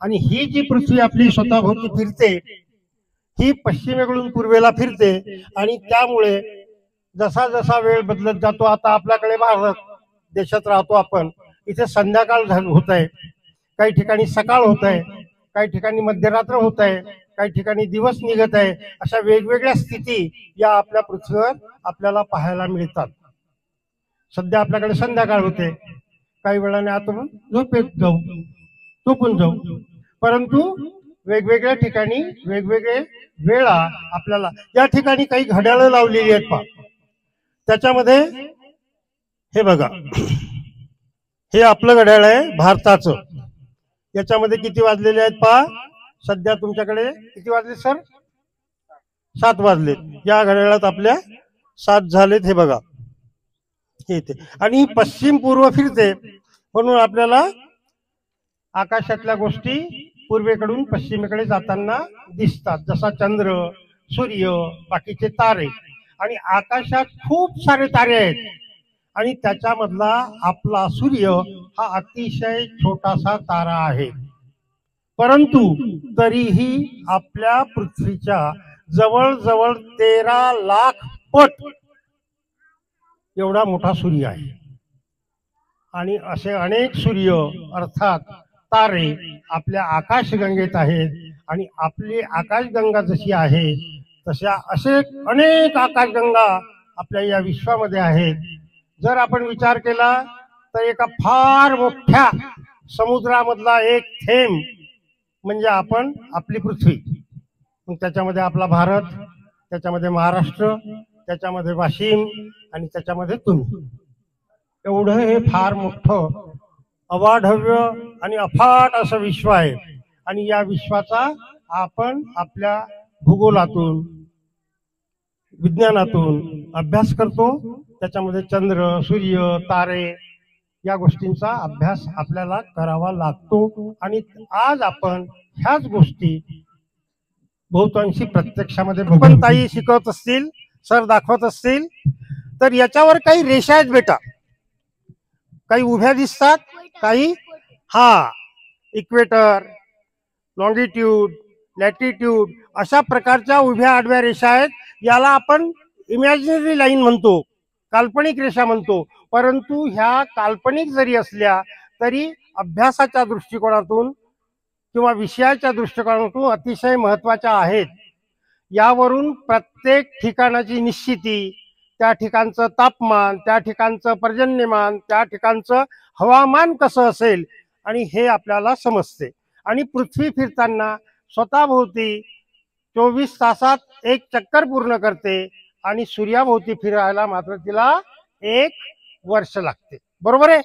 आणि ही जी पृथ्वी आपली स्वतःभोवती फिरते ही पश्चिमेकडून पूर्वेला फिरते आणि त्यामुळे जसा जसा वेळ बदलत जातो, आता आपल्याकडे भारत देशात राहतो आपण, इथे संध्याकाळ होत आहे, काही ठिकाणी सकाळ होत आहे, काही ठिकाणी मध्यरात्र होत आहे, काही ठिकाणी दिवस निघत आहे. अशा वेगवेगळ्या स्थिती या आपल्या पृथ्वीवर आपल्याला पाहायला मिळतात. सध्या आपल्याकडे संध्याकाळ होते, काही वेळाने आता झोपेत जाऊ, झोपून जाऊ, परंतु वेगवेगळ्या ठिकाणी वेगवेगळे वेळा आपल्याला. या ठिकाणी काही घड्याळं लावलेली आहेत पहा, त्याच्यामध्ये हे बघा, हे आपलं घड्याळ आहे भारताचं. याच्यामध्ये किती वाजलेले आहेत पहा. सध्या तुमच्याकडे किती वाजले सर? 7 वाजले. या घड्याळात आपल्या 7 झालेत, हे बघा हे इथे. आणि पश्चिम पूर्व फिरते म्हणून आपल्याला आकाशातल्या गोष्टी पूर्वेकडून पश्चिमेकडे जाताना दिसतात, जसा चंद्र, सूर्य, बाकीचे तारे. आणि आकाशात खूप सारे तारे आहेत आणि त्याच्यामधला आपला सूर्य हा अतिशय छोटासा तारा आहे, परंतु तरीही आपल्या पृथ्वीच्या जवळजवळ 13 लाख पट एवढा मोठा सूर्य आहे. आणि असे अनेक सूर्य अर्थात तारे आपल्या आकाशगंगेत आहेत. आणि आपली आकाशगंगा जशी आहे तशा असे अनेक आकाशगंगा आपल्या या विश्वामध्ये आहेत. जर आपण विचार केला तर एका फार मोठ्या समुद्रामधला एक थेंब म्हणजे आपली पृथ्वी. मग त्याच्यामध्ये आपला भारत, त्याच्यामध्ये महाराष्ट्र, त्याच्यामध्ये वाशिम आणि त्याच्यामध्ये तुम्ही. एवढं हे फार मोठं अवाढव्य आणि अफाट असं विश्व आहे. आणि या विश्वाचा आपण आपल्या भूगोलातून, विज्ञानातून अभ्यास करतो. त्याच्यामध्ये चंद्र, सूर्य, तारे या गोष्टींचा अभ्यास आपल्याला करावा लागतो. आणि आज आपण ह्याच गोष्टी बहुतांशी प्रत्यक्षामध्ये बघून ताई शिकवत असतील, सर दाखवत असतील. तर याच्यावर काही रेषा आहेत बेटा, काही उभ्या दिसतात, काही इक्वेटर, लॉंगिट्यूड, लॅटिट्यूड अशा प्रकारच्या उभ्या आडव्या रेषा आहेत. याला आपण इमॅजिनरी लाईन म्हणतो, काल्पनिक रेषा म्हणतो. परंतु ह्या काल्पनिक जरी असल्या तरी अभ्यासाच्या दृष्टिकोनातून किंवा विषयाच्या दृष्टिकोनातून अतिशय महत्त्वाच्या आहेत. यावरून प्रत्येक ठिकाणाची निश्चिती, त्या ठिकाणचं तापमान, त्या ठिकाणचं पर्जन्यमान, त्या ठिकाणचं हवामान कसं असेल आणि हे आपल्याला समजते. आणि पृथ्वी फिरताना स्वतःभोवती 24 तासात एक चक्कर पूर्ण करते आणि सूर्याभोवती फिरायला मात्र तिला 1 वर्ष लागते. बरोबर आहे?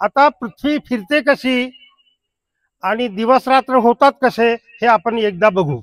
आता पृथ्वी फिरते कशी आणि दिवस रात्र होतात कसे हे आपण एकदा बघू.